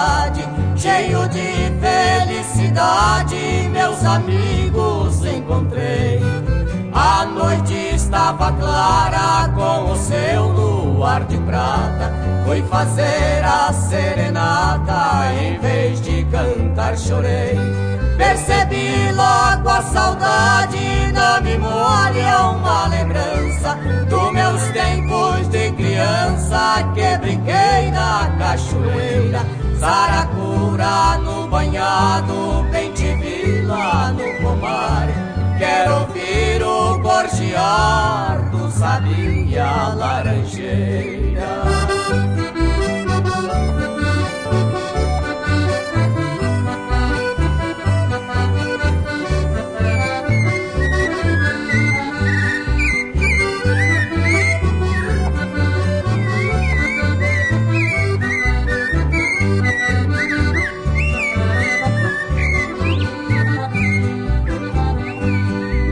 cidade, cheio de felicidade, meus amigos encontrei. A noite estava clara com o seu luar de prata. Fui fazer a serenata, em vez de cantar chorei. Percebi logo a saudade, na memória uma lembrança dos meus tempos de criança, que brinquei na cachoeira, Saracura no banhado, bem te vi lá no pomar. Quero ouvir o gorjear do sabia laranjeira.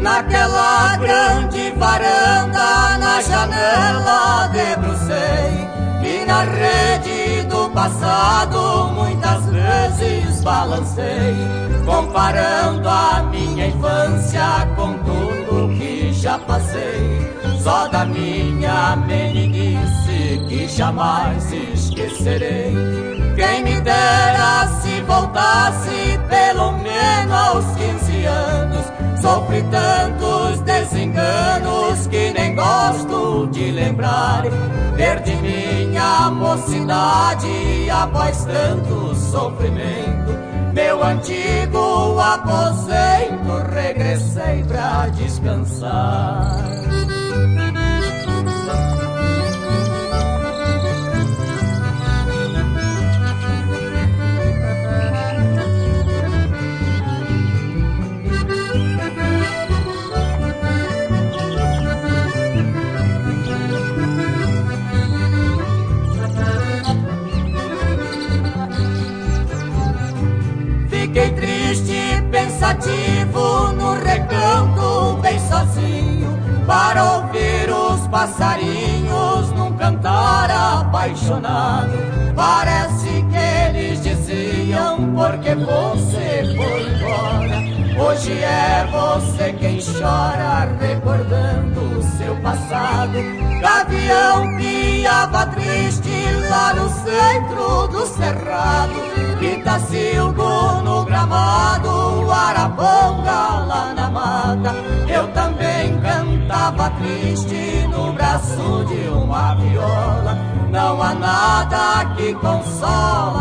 Naquela grande varanda, na janela debrucei, e na rede do passado muitas vezes balancei, comparando a minha infância com tudo que já passei. Só da minha meninice que jamais esquecerei. Quem me dera se voltasse pelo menos aos 15 anos. Sofri tantos desenganos que nem gosto de lembrar. Perdi minha mocidade após tanto sofrimento. Meu antigo aposento regressei pra descansar. Fiquei triste, pensativo, no recanto bem sozinho, para ouvir os passarinhos num cantar apaixonado. Parece que eles diziam, porque você foi embora. Hoje é você quem chora, recordando o seu passado. Gavião piava triste lá no centro do cerrado. Pitacilgo no gramado, araponga lá na mata. Eu também cantava triste no braço de uma viola. Não há nada que consola